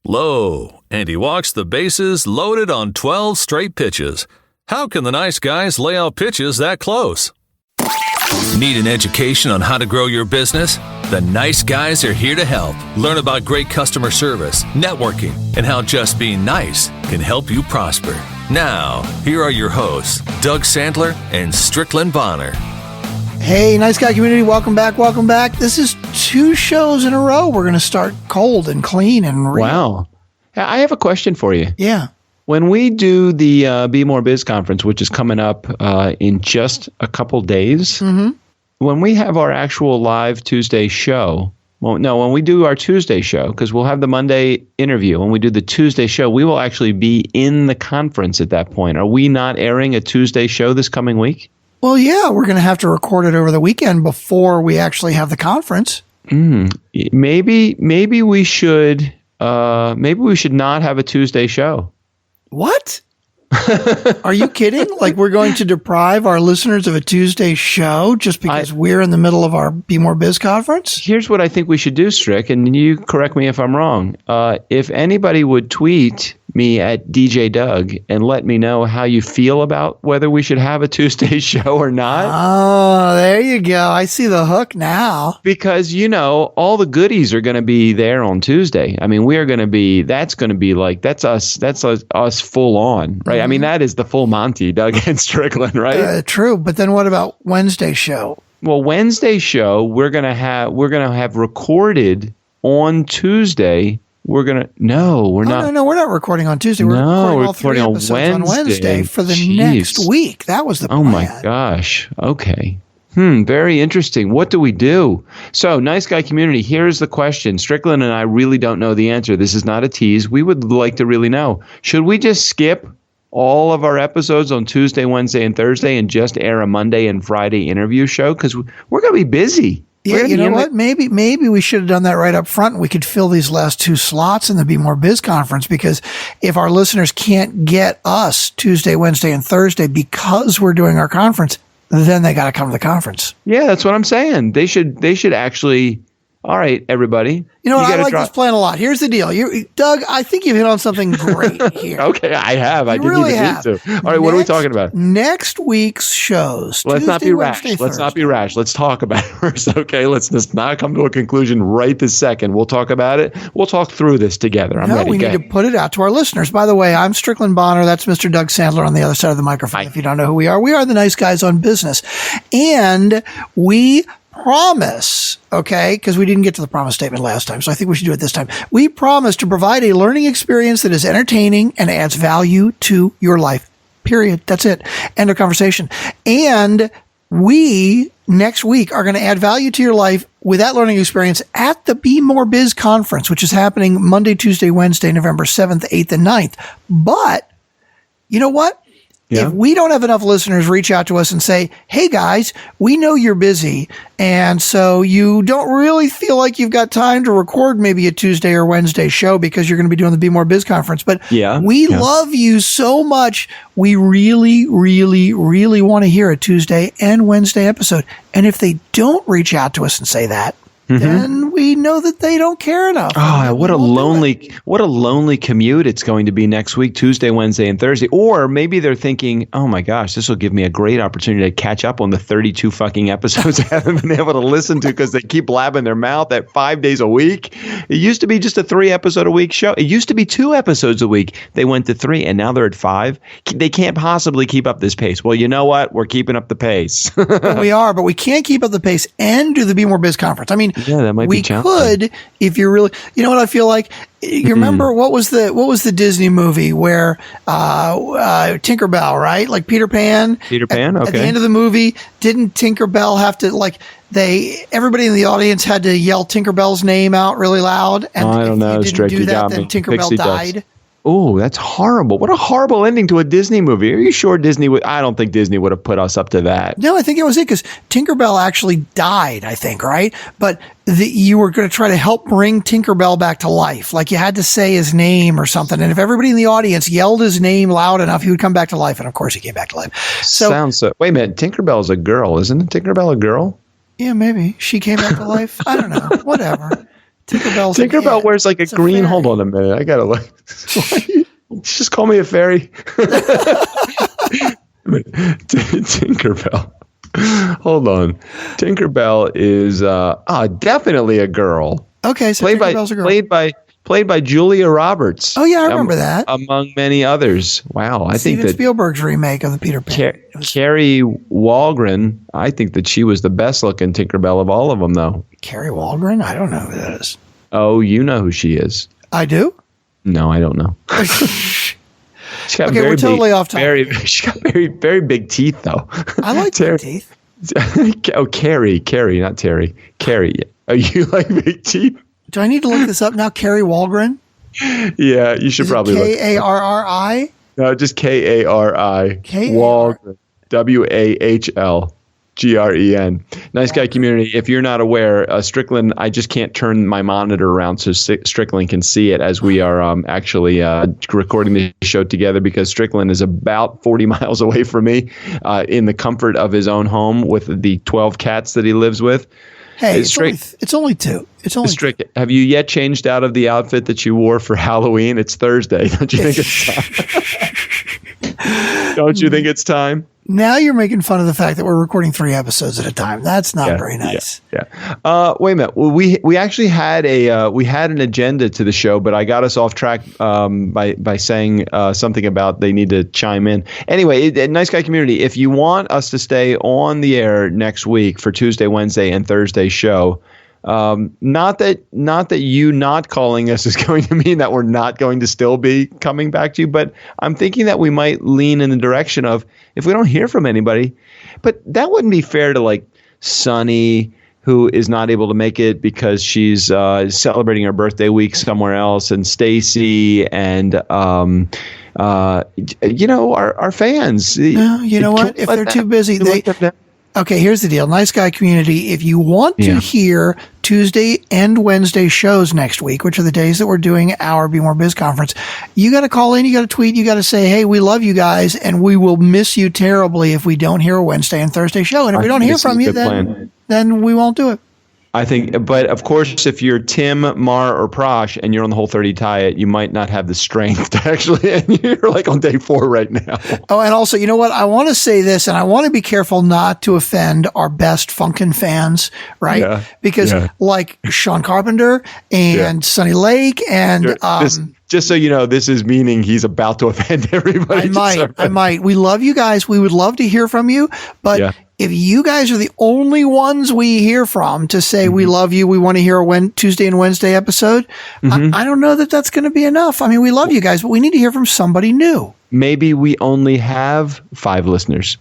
low, and he walks the bases loaded on 12 straight pitches. How can the nice guys lay out pitches that close? Need an education on how to grow your business? The nice guys are here to help. Learn about great customer service, networking, and how just being nice can help you prosper. Now, here are your hosts, Doug Sandler and Strickland Bonner. Hey, nice guy community, welcome back, welcome back. This is 2 shows in a row. We're going to start cold and clean and real. Wow. I have a question for you. Yeah. When we do the Be More Biz conference, which is coming up in just a couple days, when we have our actual live Tuesday show, when we do our Tuesday show, because we'll have the Monday interview, when we do the Tuesday show, we will actually be in the conference at that point. Are we not airing a Tuesday show this coming week? Well, yeah, we're going to have to record it over the weekend before we actually have the conference. Maybe we should not have a Tuesday show. What? Are you kidding? Like we're going to deprive our listeners of a Tuesday show just because we're in the middle of our Be More Biz conference? Here's what I think we should do, Strick, and you correct me if I'm wrong. If anybody would tweet me at DJ Doug and let me know how you feel about whether we should have a Tuesday show or not. Oh, there you go. I see the hook now. Because, all the goodies are going to be there on Tuesday. I mean, that's us full on, right? I mean, that is the full Monty, Doug and Strickland, right? True. But then what about Wednesday show? Well, Wednesday show, we're going to have recorded on Tuesday. We're not. No, we're not recording on Tuesday. We're recording all 3 episodes on Wednesday for the next week. That was the plan. Oh my gosh. Okay. Very interesting. What do we do? So, nice guy community, here's the question. Strickland and I really don't know the answer. This is not a tease. We would like to really know. Should we just skip all of our episodes on Tuesday, Wednesday, and Thursday and just air a Monday and Friday interview show? Because we're going to be busy. Yeah, you know what? Maybe we should have done that right up front. We could fill these last 2 slots in the Be More Biz conference, because if our listeners can't get us Tuesday, Wednesday, and Thursday because we're doing our conference, then they got to come to the conference. Yeah, that's what I'm saying. They should actually. All right, everybody. You know what? I like this plan a lot. Here's the deal. Doug, I think you've hit on something great here. Okay, I have. I didn't even need to. All right, what are we talking about? Next week's shows. Let's Tuesday, not be rash. Wednesday, Let's not Thursday. be rash. Let's talk about it first, okay? Let's just not come to a conclusion right this second. We'll talk about it. We'll talk through this together. I'm ready. We need to put it out to our listeners. By the way, I'm Strickland Bonner. That's Mr. Doug Sandler on the other side of the microphone. If you don't know who we are the nice guys on business. And we promise, okay, because we didn't get to the promise statement last time, so I think we should do it this time. We promise to provide a learning experience that is entertaining and adds value to your life. Period. That's it. End of conversation. And we, next week, are going to add value to your life with that learning experience at the Be More Biz conference, which is happening Monday, Tuesday, Wednesday, November 7th, 8th, and 9th. But you know what? Yeah. If we don't have enough listeners reach out to us and say, hey guys, we know you're busy, and so you don't really feel like you've got time to record maybe a Tuesday or Wednesday show because you're going to be doing the Be More Biz conference, but we love you so much. We really, really, really want to hear a Tuesday and Wednesday episode. And if they don't reach out to us and say that, then we know that they don't care enough. Oh, what a lonely commute it's going to be next week, Tuesday, Wednesday, and Thursday. Or maybe they're thinking, oh my gosh, this will give me a great opportunity to catch up on the 32 fucking episodes I haven't been able to listen to because they keep blabbing their mouth at 5 days a week. It used to be just a 3 episode a week show. It used to be 2 episodes a week. They went to 3 and now they're at 5. They can't possibly keep up this pace. Well, you know what? We're keeping up the pace. Well, we are, but we can't keep up the pace and do the Be More Biz conference. I mean, yeah, that might be challenging. We could, if you're really, you know what I feel like? You remember what was the Disney movie where Tinkerbell, right? Like Peter Pan. Peter Pan, okay. At the end of the movie, didn't Tinkerbell have to everybody in the audience had to yell Tinkerbell's name out really loud? And I don't know, if you didn't do that, then Tinkerbell died. Oh, that's horrible. What a horrible ending to a Disney movie. Are you sure Disney would? I don't think Disney would have put us up to that. No, I think it was it because Tinkerbell actually died, I think, right? But you were going to try to help bring Tinkerbell back to life. Like you had to say his name or something. And if everybody in the audience yelled his name loud enough, he would come back to life. And of course, he came back to life. Wait a minute. Tinkerbell's a girl, isn't it? Tinkerbell a girl? Yeah, maybe. She came back to life. I don't know. Whatever. Tinkerbell wears like a green. Hold on a minute. I gotta look. Just call me a fairy. Tinkerbell. Hold on. Tinkerbell is definitely a girl. Okay, so Tinkerbell's a girl. Played by Julia Roberts. Oh yeah, I remember that. Among many others. Wow, I think that Spielberg's remake of the Peter Pan. Carrie Walgren. I think that she was the best looking Tinkerbell of all of them, though. Carrie Walgren? I don't know who that is. Oh, you know who she is. I do? No, I don't know. We're totally off topic. She's got very, very big teeth, though. I like big teeth. Oh, Carrie, not Terry. Carrie. Oh, you like big teeth? Do I need to look this up now? Carrie Walgren? Yeah, you should probably look. Karri? No, just Kari. Walgren. WAHLGREN. Nice guy community. If you're not aware, Strickland, I just can't turn my monitor around so Strickland can see it as we are actually recording the show together, because Strickland is about 40 miles away from me in the comfort of his own home with the 12 cats that he lives with. Hey, it's only two. Strick, have you yet changed out of the outfit that you wore for Halloween? It's Thursday. Don't you think it's time? Don't you think it's time? Now you're making fun of the fact that we're recording 3 episodes at a time. That's not very nice. Yeah. Wait a minute. Well, we actually had an agenda to the show, but I got us off track by saying something about they need to chime in. Anyway, nice guy community. If you want us to stay on the air next week for Tuesday, Wednesday, and Thursday show. Not that you not calling us is going to mean that we're not going to still be coming back to you, but I'm thinking that we might lean in the direction of, if we don't hear from anybody, but that wouldn't be fair to like Sunny, who is not able to make it because she's celebrating her birthday week somewhere else, and Stacey and our fans. No, you know what? If they're too busy, Okay, here's the deal. Nice guy community. If you want to hear Tuesday and Wednesday shows next week, which are the days that we're doing our Be More Biz conference, you got to call in, you got to tweet, you got to say, hey, we love you guys, and we will miss you terribly if we don't hear a Wednesday and Thursday show. And if we don't hear from you, then we won't do it. I think, but of course, if you're Tim, Mar, or Prosh, and you're on the Whole30 diet, you might not have the strength to actually, and you're like on day 4 right now. Oh, and also, you know what? I want to say this, and I want to be careful not to offend our best Funkin' fans, right? Yeah, because like Sean Carpenter and Sonny Lake and... Just so you know, this is meaning he's about to offend everybody. I might. We love you guys. We would love to hear from you, but... If you guys are the only ones we hear from to say we love you, we want to hear a Tuesday and Wednesday episode, I don't know that that's going to be enough. I mean, we love you guys, but we need to hear from somebody new. Maybe we only have 5 listeners.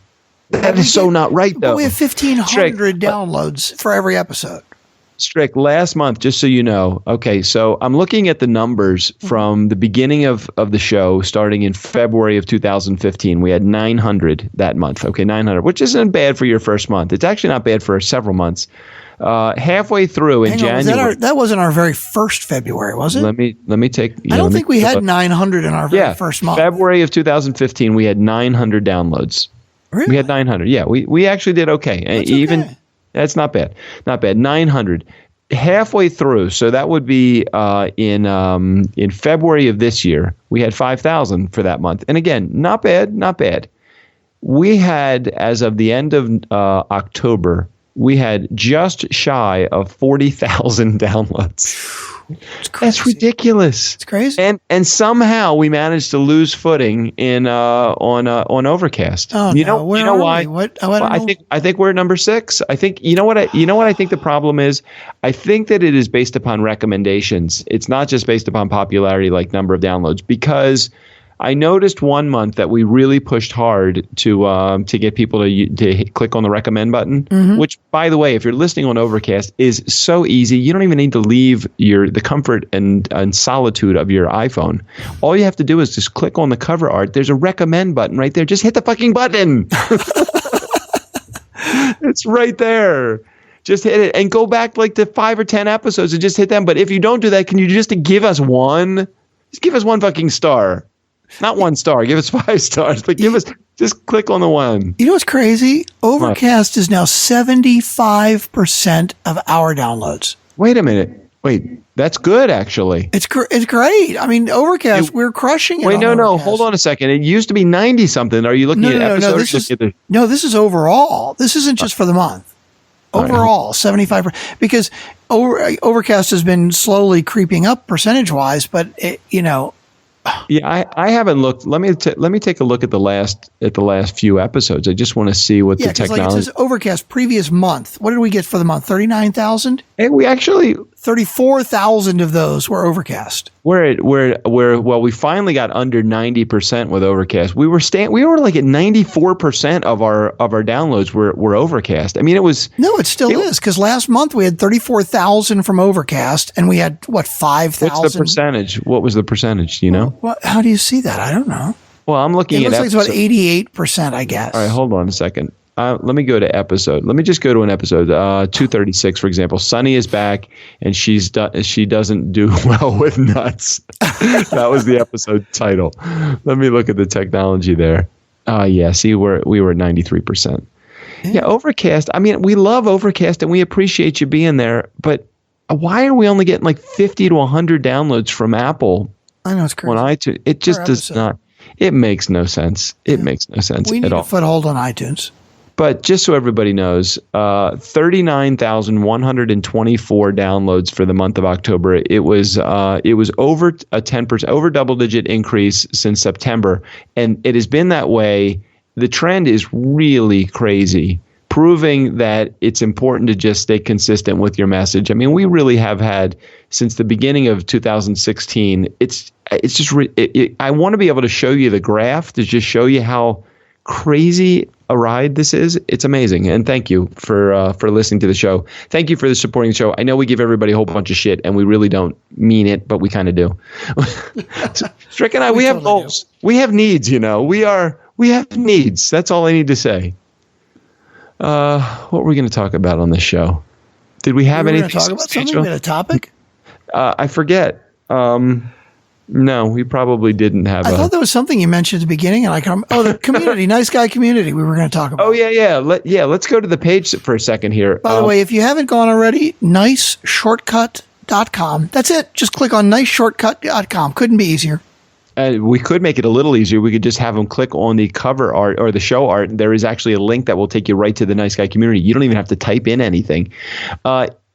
That is so not right, though. But we have 1,500 downloads for every episode. Strick, last month, just so you know, okay, so I'm looking at the numbers from the beginning of the show, starting in February of 2015. We had 900 that month. Okay, 900, which isn't bad for your first month. It's actually not bad for several months. Halfway through in January. That wasn't our very first February, was it? Let me take. I don't think we had 900 in our very first month. February of 2015, we had 900 downloads. Really? We had 900. Yeah, we actually did okay. That's okay. That's not bad. Not bad. 900. Halfway through, so that would be in February of this year, we had 5,000 for that month. And again, not bad. We had, as of the end of October, we had just shy of 40,000 downloads. That's ridiculous. It's crazy. And somehow we managed to lose footing in on Overcast. Oh, you know why? I think we're at number 6. I think you know what I think the problem is. I think that it is based upon recommendations. It's not just based upon popularity, like number of downloads, because I noticed one month that we really pushed hard to get people to click on the recommend button, which, by the way, if you're listening on Overcast, is so easy. You don't even need to leave the comfort and solitude of your iPhone. All you have to do is just click on the cover art. There's a recommend button right there. Just hit the fucking button. It's right there. Just hit it and go back like to 5 or 10 episodes and just hit them. But if you don't do that, can you just give us one? Just give us one fucking star. Not 1 star. Give us 5 stars. But just click on the one. You know what's crazy? Overcast is now 75% of our downloads. Wait a minute. Wait, that's good, actually. It's great. I mean, Overcast, we're crushing it. Wait, no. Hold on a second. It used to be 90 something. Are you looking at episodes? No, this is overall. This isn't just for the month. Overall, 75%. Because Overcast has been slowly creeping up percentage-wise, but Yeah, I haven't looked. Let me take a look at the last few episodes. I just want to see what the technology. Like it says Overcast previous month. What did we get for the month? 39,000. Hey, we actually 34,000 of those were Overcast. We finally got under 90% with Overcast. We were like at 94% of our downloads were Overcast. I mean, it was it still is, because last month we had 34,000 from Overcast, and we had 5,000. What's the percentage? What was the percentage? Do you know? Well, how do you see that? I don't know. Well, I'm looking at. It looks like it's about 88%, I guess. All right, hold on a second. Let me go to episode. Let me just go to an episode 236, for example. Sunny is back, and she doesn't do well with nuts. That was the episode title. Let me look at the technology there. Yeah, see, we were at 93%. Yeah, Overcast. I mean, we love Overcast, and we appreciate you being there. But why are we only getting like 50 to 100 downloads from Apple? I know, it's crazy. On iTunes, it just does not. It makes no sense. It makes no sense at all. We need a foothold on iTunes. But just so everybody knows, 39,124 downloads for the month of October. It was over a 10%, over double-digit increase since September, and it has been that way. The trend is really crazy, proving that it's important to just stay consistent with your message. I mean, we really have had since the beginning of 2016. It's just I want to be able to show you the graph to just show you how crazy a ride this is. It's amazing. And thank you for listening to the show. Thank you for supporting the show. I know we give everybody a whole bunch of shit, and we really don't mean it, but we kind of do. Strick and I, we have goals. We have needs, we have needs. That's all I need to say. What were we going to talk about on this show? Did we have anything? Talk about something? We had a topic? I forget. No, we probably didn't have. I thought there was something you mentioned at the beginning, and the community, nice guy community. We were going to talk about. Oh yeah. Let's go to the page for a second here. By the way, if you haven't gone already, niceshortcut.com. That's it. Just click on niceshortcut.com. Couldn't be easier. We could make it a little easier. We could just have them click on the cover art or the show art. There is actually a link that will take you right to the Nice Guy community. You don't even have to type in anything.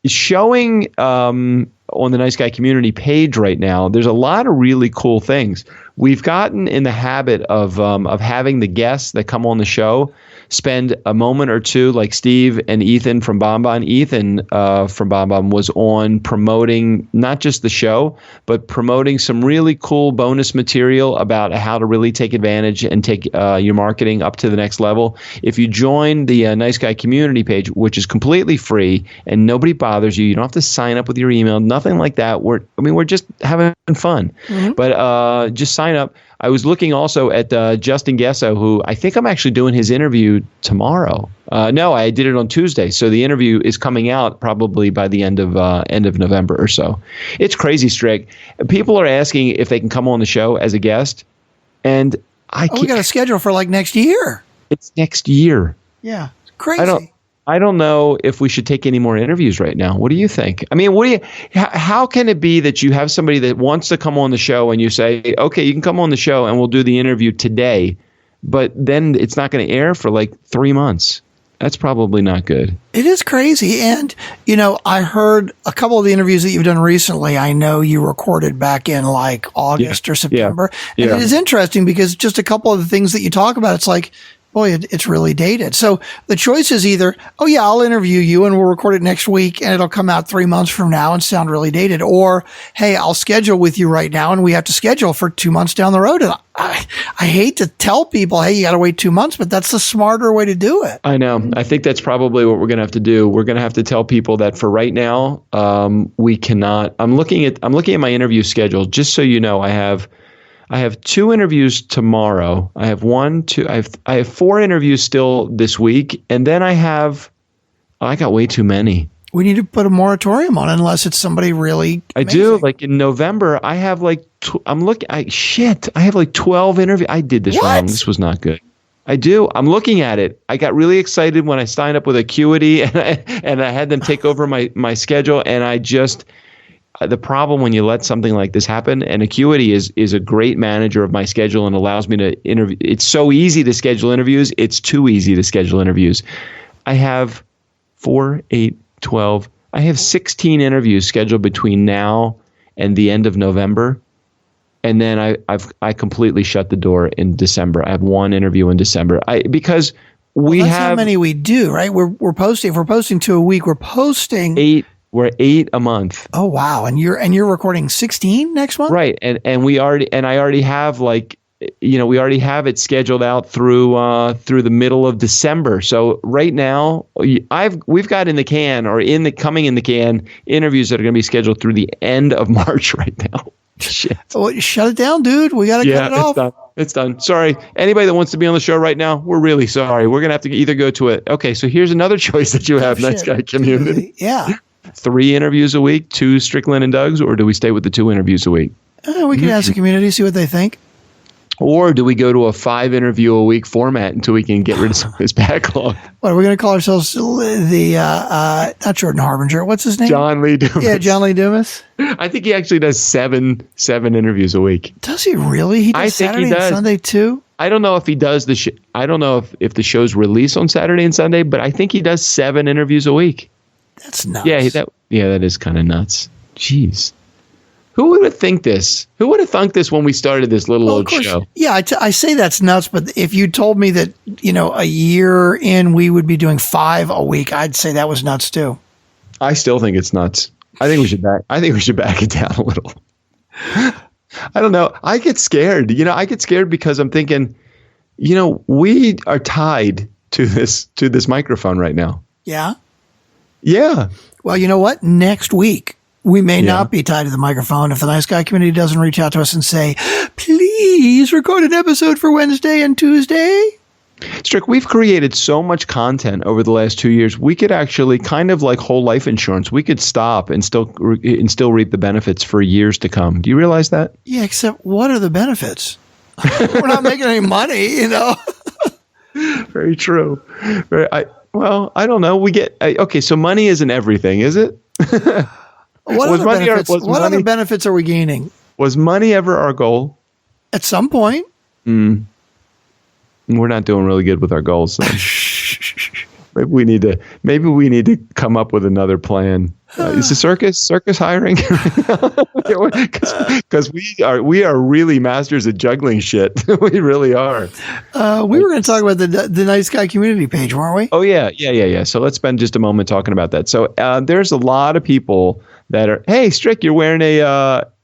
Showing on the Nice Guy community page right now, there's a lot of really cool things. We've gotten in the habit of having the guests that come on the show spend a moment or two, like Steve and Ethan from Bonbon. Ethan from Bonbon was on promoting not just the show, but promoting some really cool bonus material about how to really take advantage and take your marketing up to the next level. If you join the Nice Guy community page, which is completely free and nobody bothers you, you don't have to sign up with your email, nothing like that. We're just having fun. Mm-hmm. But just sign up. I was looking also at Justin Gesso, who I think I'm actually doing his interview tomorrow. No, I did it on Tuesday. So the interview is coming out probably by the end of November or so. It's crazy, Strick. People are asking if they can come on the show as a guest. And we got a schedule for like next year. It's next year. Yeah. It's crazy. I don't know if we should take any more interviews right now. What do you think? I mean, how can it be that you have somebody that wants to come on the show and you say, okay, you can come on the show and we'll do the interview today, but then it's not going to air for like 3 months? That's probably not good. It is crazy. And, I heard a couple of the interviews that you've done recently. I know you recorded back in like August or September. Yeah. And it is interesting because just a couple of the things that you talk about, it's like, boy, it's really dated. So the choice is either, oh yeah, I'll interview you and we'll record it next week and it'll come out 3 months from now and sound really dated. Or, hey, I'll schedule with you right now and we have to schedule for 2 months down the road. And I hate to tell people, hey, you got to wait 2 months, but that's the smarter way to do it. I know. I think that's probably what we're going to have to do. We're going to have to tell people that for right now, we cannot. I'm looking at my interview schedule, just so you know. I have 2 interviews tomorrow. I have 4 interviews still this week, and then I got way too many. We need to put a moratorium on it unless it's somebody really amazing. I do. Like in November, I have like I have like 12 interviews. I did this wrong. This was not good. I do. I'm looking at it. I got really excited when I signed up with Acuity and I had them take over my schedule, and the problem when you let something like this happen, and Acuity is a great manager of my schedule and allows me to interview. It's so easy to schedule interviews. It's too easy to schedule interviews. I have 4, 8, 12. I have 16 interviews scheduled between now and the end of November. And then I completely shut the door in December. I have one interview in December. Because we that's have how many we do, right? We're posting. If we're posting 2 a week, we're posting 8. We're 8 a month. Oh wow! And you're recording 16 next month, right? And I already have we already have it scheduled out through the middle of December. So right now we've got in the can or coming in the can interviews that are going to be scheduled through the end of March right now. Shit. Oh, shut it down, dude. We got to cut it off. Done. It's done. Sorry. Anybody that wants to be on the show right now, we're really sorry. We're going to have to either go to it. Okay, so here's another choice that you have, Nice Guy Community. Yeah. 3 interviews a week, 2 Strickland and Doug's, or do we stay with the 2 interviews a week? We can ask the community, see what they think. Or do we go to a 5 interview a week format until we can get rid of some of this backlog? What, are we going to call ourselves the, not Jordan Harbinger, what's his name? John Lee Dumas. Yeah, John Lee Dumas. I think he actually does seven interviews a week. Does he really? He does Saturday and Sunday too? I don't know if he does I don't know if the shows release on Saturday and Sunday, but I think he does 7 interviews a week. That's nuts. Yeah, that is kind of nuts. Jeez. Who would have think this? Who would have thunk this when we started this little old show? Yeah, I say that's nuts, but if you told me that, a year in we would be doing 5 a week, I'd say that was nuts too. I still think it's nuts. I think we should back it down a little. I don't know. I get scared. I get scared because I'm thinking, we are tied to this microphone right now. Yeah. Yeah. Well, you know what? Next week, we may not be tied to the microphone if the Nice Guy community doesn't reach out to us and say, please record an episode for Wednesday and Tuesday. Strick, we've created so much content over the last 2 years. We could actually kind of like whole life insurance. We could stop and still reap the benefits for years to come. Do you realize that? Yeah, except what are the benefits? We're not making any money, Very true. I don't know. We get okay. So money isn't everything, is it? What other benefits are we gaining? Was money ever our goal? At some point. We're not doing really good with our goals. Maybe we need to come up with another plan. Is the circus hiring? Because we are really masters at juggling shit. We really are. We were going to talk about the Nice Guy community page, weren't we? Oh yeah. So let's spend just a moment talking about that. So there's a lot of people that are, hey, Strick, you're wearing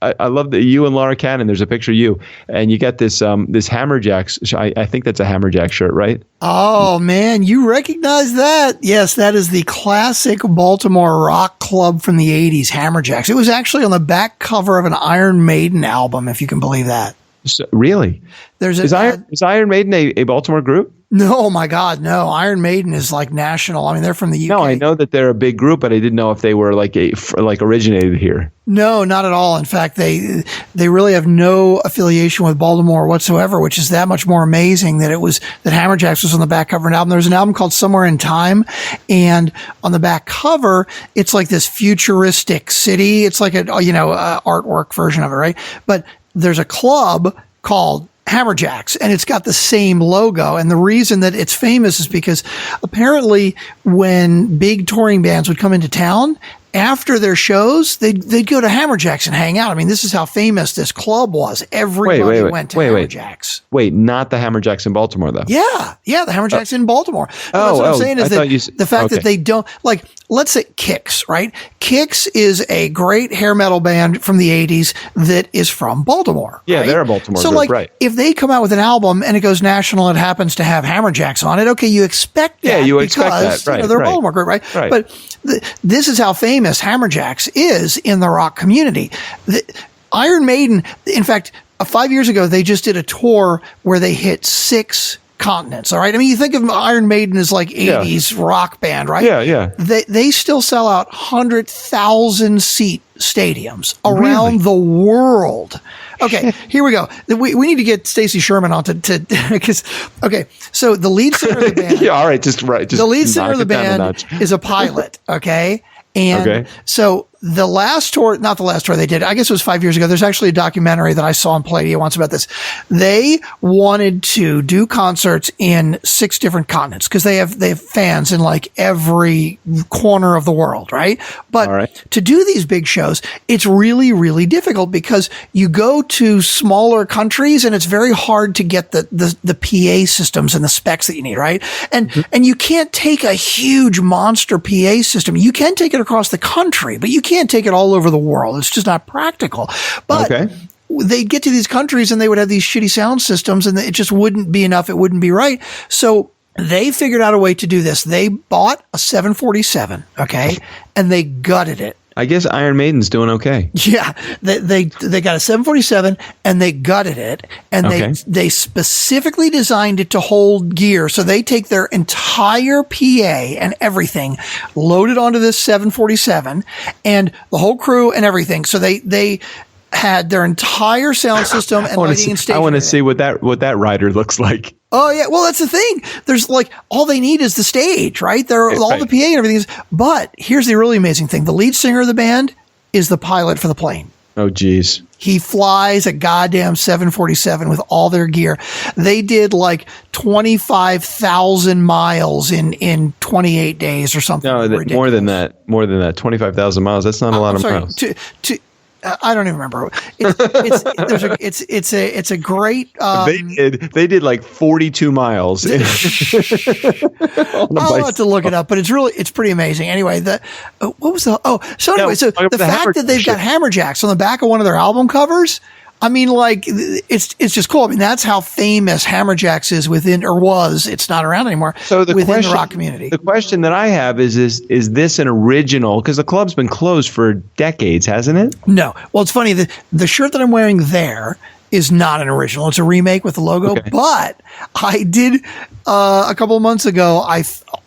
I love that you and Laura Cannon. There's a picture of you, and you got this Hammerjacks. I think that's a Hammerjack shirt, right? Oh man, you recognize that? Yes, that is the classic Baltimore rock club from the '80s, Hammerjacks. It was actually on the back cover of an Iron Maiden album, if you can believe that. So, really? Is Iron Maiden a Baltimore group? No, my God, no. Iron Maiden is like national. I mean, they're from the UK. No, I know that they're a big group, but I didn't know if they were like originated here. No, not at all. In fact, they really have no affiliation with Baltimore whatsoever, which is that much more amazing that Hammerjacks was on the back cover of an album. There's an album called Somewhere in Time, and on the back cover, it's like this futuristic city. It's like a artwork version of it, right? But there's a club called Hammerjacks, and it's got the same logo. And the reason that it's famous is because apparently when big touring bands would come into town, after their shows, they'd go to Hammerjacks and hang out. I mean, this is how famous this club was. Everybody went to Hammerjacks. Wait, not the Hammerjacks in Baltimore, though. Yeah, the Hammerjacks in Baltimore. What I'm saying is that the fact that they don't, like, let's say Kix, right? Kix is a great hair metal band from the 80s that is from Baltimore. Yeah, right? they're a Baltimore group, like, right. If they come out with an album and it goes national and it happens to have Hammerjacks on it, okay, you expect that. Yeah, you expect that, right. They're a Baltimore group, right? But this is how famous Hammerjacks is in the rock community. Iron Maiden, in fact, 5 years ago, they just did a tour where they hit 6 continents. All right. I mean, you think of Iron Maiden as like 80s rock band, right? Yeah. They still sell out 100,000 seat stadiums around the world. Okay, here we go. We need to get Stacey Sherman on to because so the lead singer of the band. Yeah, all right, the lead singer of the band is a pilot. Okay. And so the last tour, not the last tour they did, I guess it was 5 years ago. There's actually a documentary that I saw on Palladio once about this. They wanted to do concerts in 6 different continents because they have fans in like every corner of the world, right? But to do these big shows, it's really, really difficult because you go to smaller countries and it's very hard to get the PA systems and the specs that you need, right? And you can't take a huge monster PA system. You can take it across the country, but you can't take it all over the world. It's just not practical. But they'd get to these countries and they would have these shitty sound systems and it just wouldn't be enough. It wouldn't be right. So they figured out a way to do this. They bought a 747, and they gutted it. I guess Iron Maiden's doing okay. Yeah, they got a 747 and they gutted it, and they specifically designed it to hold gear. So they take their entire PA and everything, load it onto this 747, and the whole crew and everything. So they had their entire sound system and lighting and staging. I want to see what that rider looks like. Oh yeah, well that's the thing. There's like all they need is the stage, right? All the PA and everything is. But here's the really amazing thing: the lead singer of the band is the pilot for the plane. Oh geez. He flies a goddamn 747 with all their gear. They did like 25,000 miles in 28 days or something. No, more than that. 25,000 miles. That's not a lot of miles. I don't even remember. It's a great. They did like 42 miles. I'll have to look it up, but it's pretty amazing. Anyway, so the fact that they've got Hammerjacks on the back of one of their album covers. I mean, like, it's just cool. I mean, that's how famous Hammerjacks is was. It's not around anymore. So within the rock community. The question that I have is this an original? Because the club's been closed for decades, hasn't it? No. Well, it's funny. The shirt that I'm wearing there is not an original. It's a remake with the logo. Okay. But I did, a couple of months ago,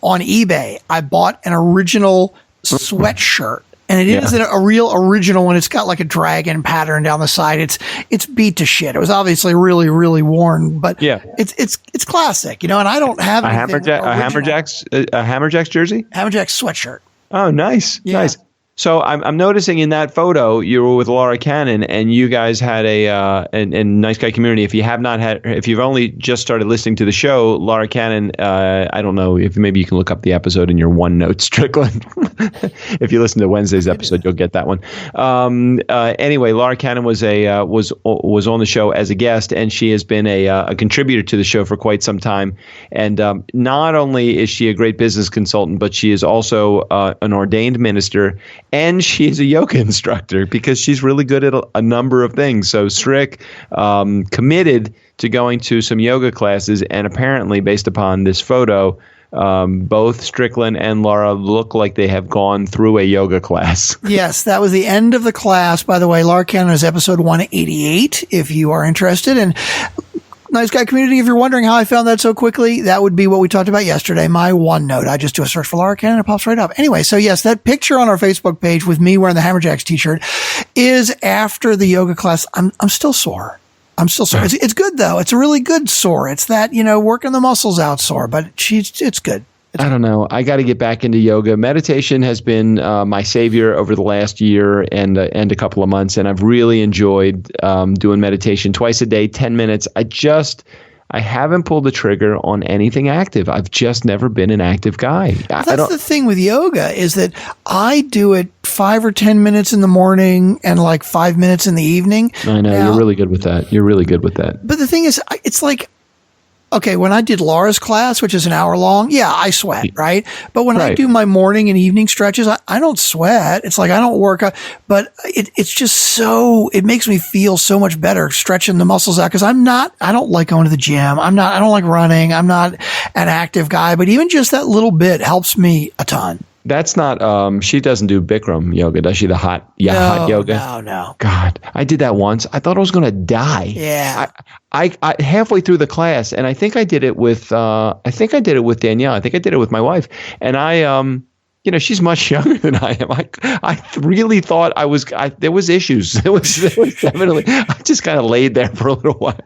on eBay, I bought an original sweatshirt. And it isn't a real original one. It's got like a dragon pattern down the side. It's beat to shit. It was obviously really, really worn, but it's classic, and I don't have a Hammerjacks jersey, Hammerjacks sweatshirt. Oh, nice, nice. So I'm noticing in that photo you were with Laura Cannon, and you guys had a Nice Guy Community. If you've only just started listening to the show, Laura Cannon, I don't know if maybe you can look up the episode in your OneNote, Strickland. If you listen to Wednesday's episode, you'll get that one. Anyway, Laura Cannon was on the show as a guest, and she has been a contributor to the show for quite some time. And not only is she a great business consultant, but she is also an ordained minister. And she's a yoga instructor because she's really good at a number of things. So Strick committed to going to some yoga classes, and apparently, based upon this photo, both Strickland and Laura look like they have gone through a yoga class. Yes, that was the end of the class. By the way, Laura Cannon is episode 188, if you are interested. And Nice Guy Community, if you're wondering how I found that so quickly, that would be what we talked about yesterday, my OneNote. I just do a search for Laura Cannon and it pops right up. Anyway, so yes, that picture on our Facebook page with me wearing the Hammerjacks t-shirt is after the yoga class. I'm still sore. It's good though. It's a really good sore. It's that, working the muscles out sore, but it's good. I don't know. I got to get back into yoga. Meditation has been my savior over the last year and a couple of months, and I've really enjoyed doing meditation twice a day, 10 minutes. I haven't pulled the trigger on anything active. I've just never been an active guy. That's the thing with yoga is that I do it 5 or 10 minutes in the morning and like 5 minutes in the evening. I know. You're really good with that. But the thing is, it's like, okay, when I did Laura's class, which is an hour long, I sweat, right? But when I do my morning and evening stretches, I don't sweat. It's like I don't work out, but it's just it makes me feel so much better stretching the muscles out because I don't like going to the gym. I don't like running. I'm not an active guy, but even just that little bit helps me a ton. That's not, she doesn't do Bikram yoga, does she? The hot yoga? No. God, I did that once. I thought I was going to die. Yeah. I halfway through the class, and I think I did it with Danielle. I think I did it with my wife. And she's much younger than I am. I really thought there was issues. There was definitely, I just kind of laid there for a little while.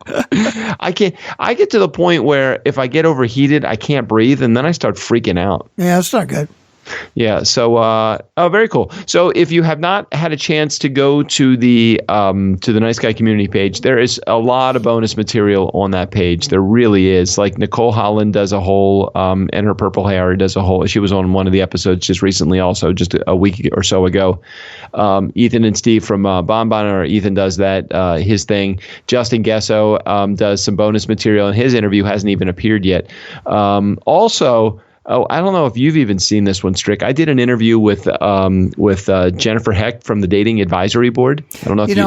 I get to the point where if I get overheated, I can't breathe, and then I start freaking out. Yeah, it's not good. Yeah. So, very cool. So, if you have not had a chance to go to the Nice Guy community page, there is a lot of bonus material on that page. There really is. Like Nicole Holland does a whole, and her Purple Hair does a whole. She was on one of the episodes just recently, also just a week or so ago. Ethan and Steve from Bonbon, Ethan does that, his thing. Justin Gesso does some bonus material, and his interview hasn't even appeared yet. Also. Oh, I don't know if you've even seen this one, Strick. I did an interview with Jennifer Hecht from the Dating Advisory Board. I don't know if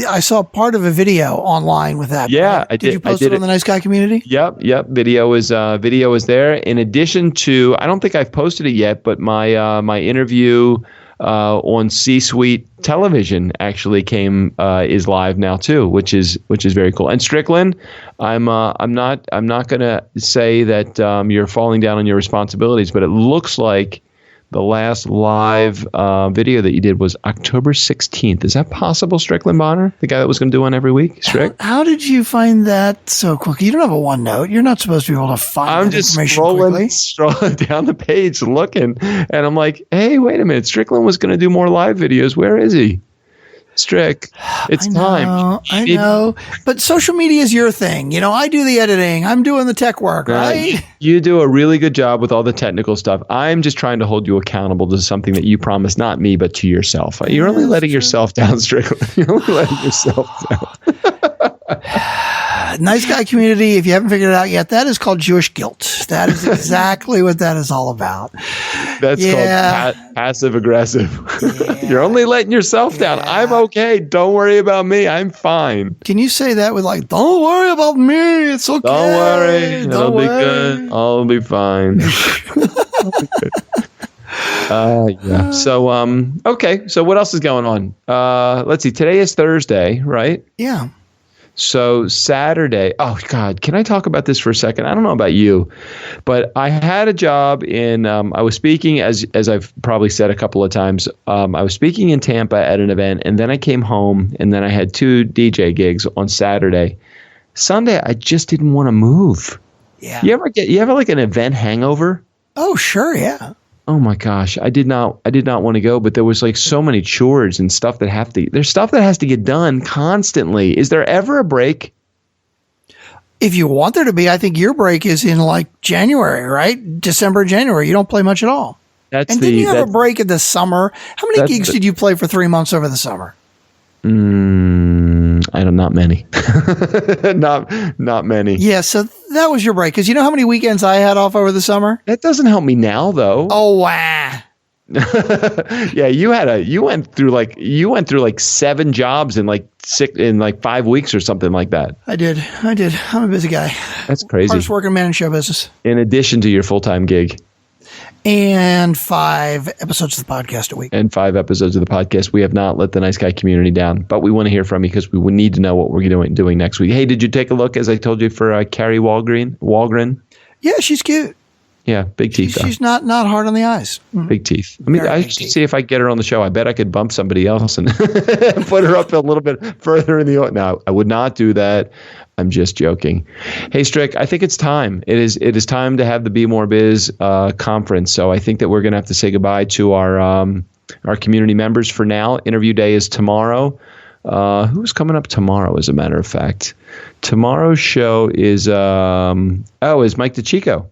I saw part of a video online with that. Yeah, right? I did. Did you post it on the Nice Guy community? Yep. Video is there. In addition to, I don't think I've posted it yet, but my interview on C-Suite television actually is live now too, which is very cool. And Strickland, I'm not gonna say that you're falling down on your responsibilities, but it looks like the last live video that you did was October 16th. Is that possible, Strickland Bonner? The guy that was going to do one every week? Strick? How did you find that so quickly? You don't have a OneNote. You're not supposed to be able to find that information quickly. I'm just scrolling down the page looking, and I'm like, hey, wait a minute. Strickland was going to do more live videos. Where is he? Strick, it's time. I know. But social media is your thing. You know, I do the editing. I'm doing the tech work, right? You do a really good job with all the technical stuff. I'm just trying to hold you accountable to something that you promised, not me, but to yourself. You're only letting yourself down, Strickland. You're only letting yourself down. Nice Guy community, if you haven't figured it out yet, that is called Jewish guilt. That is exactly what that is all about. That's called passive aggressive. Yeah. You're only letting yourself down. I'm okay. Don't worry about me. I'm fine. Can you say that with like, don't worry about me. It's okay. Don't worry. It'll be good. I'll be fine. Yeah. So, okay. So what else is going on? Let's see. Today is Thursday, right? Yeah. So Saturday, oh God, can I talk about this for a second? I don't know about you, but I had a job I was speaking, as I've probably said a couple of times, I was speaking in Tampa at an event, and then I came home, and then I had 2 DJ gigs on Saturday. Sunday, I just didn't want to move. Yeah. You ever like an event hangover? Oh, sure. Yeah. Oh my gosh, I did not want to go, but there was like so many chores and stuff there's stuff that has to get done constantly. Is there ever a break? If you want there to be, I think your break is in like January, right? December, January. You don't play much at all. Didn't you have a break in the summer? How many gigs did you play for 3 months over the summer? I don't, not many. not many. Yeah, so that was your break. Because you know how many weekends I had off over the summer? That doesn't help me now, though. Oh, wow. Yeah, you went through like 7 jobs in like 5 weeks or something like that. I did. I'm a busy guy. That's crazy. Hardest working man in show business. In addition to your full-time gig. And 5 episodes of the podcast a week. And 5 episodes of the podcast. We have not let the Nice Guy community down, but we want to hear from you because we would need to know what we're doing next week. Hey, did you take a look, as I told you, for Carrie Walgren? Yeah, she's cute. Yeah, big teeth. She's not hard on the eyes. Big teeth. I should see if I get her on the show. I bet I could bump somebody else and put her up a little bit further in the. No, I would not do that. I'm just joking. Hey, Strick, I think it's time. It is time to have the Be More Biz conference. So I think that we're going to have to say goodbye to our community members for now. Interview day is tomorrow. Who's coming up tomorrow, as a matter of fact? Tomorrow's show is Mike DeChico.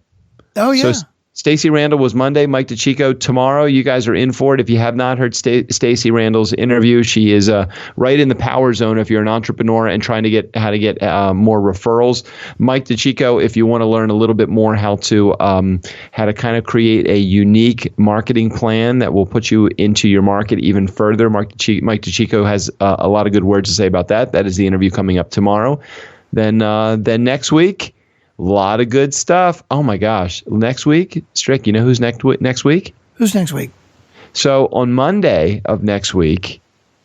Oh, yeah. So Stacey Randall was Monday, Mike DeChico. Tomorrow, you guys are in for it. If you have not heard Stacey Randall's interview, she is right in the power zone if you're an entrepreneur and trying to get more referrals. Mike DeChico, if you want to learn a little bit more how to kind of create a unique marketing plan that will put you into your market even further, Mike DeChico has a lot of good words to say about that. That is the interview coming up tomorrow. Then next week, a lot of good stuff. Oh my gosh. Next week, Strick, you know who's next week? Who's next week? So on Monday of next week,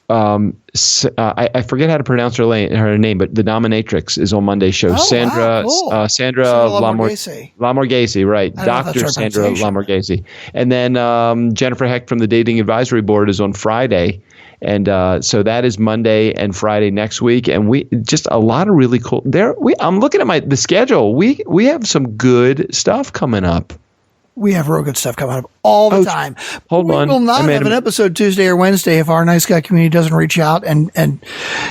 I forget how to pronounce her name, but the Dominatrix is on Monday's show. Oh, Sandra, wow, cool. Sandra Lamorghese, right? Dr. Sandra Lamorghese. And then Jennifer Hecht from the Dating Advisory Board is on Friday. And so that is Monday and Friday next week, and we just a lot of really cool. I'm looking at the schedule. We have some good stuff coming up. We have real good stuff coming up all the time. Hold on. We will not have an episode Tuesday or Wednesday if our nice guy community doesn't reach out. And I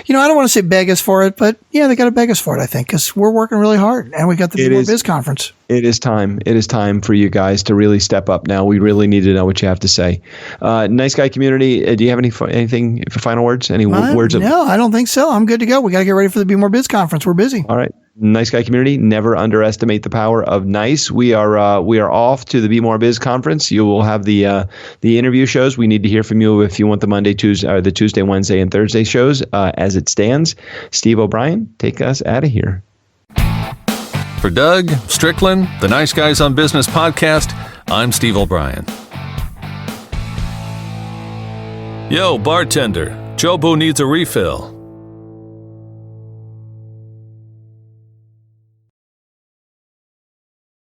don't want to say beg us for it, but yeah, they got to beg us for it, I think, because we're working really hard and we got the Be More Biz conference. It is time. It is time for you guys to really step up now. We really need to know what you have to say. Nice guy community, do you have anything for final words? Any words? No, I don't think so. I'm good to go. We got to get ready for the Be More Biz conference. We're busy. All right. Nice guy community, never underestimate the power of nice. We are off to the Be More Biz conference. You will have the interview shows. We need to hear from you if you want the Monday, Tuesday, the Tuesday, Wednesday, and Thursday shows as it stands. Steve O'Brien, take us out of here. For Doug, Strickland, the Nice Guys on Business podcast, I'm Steve O'Brien. Yo, bartender, Jobo needs a refill.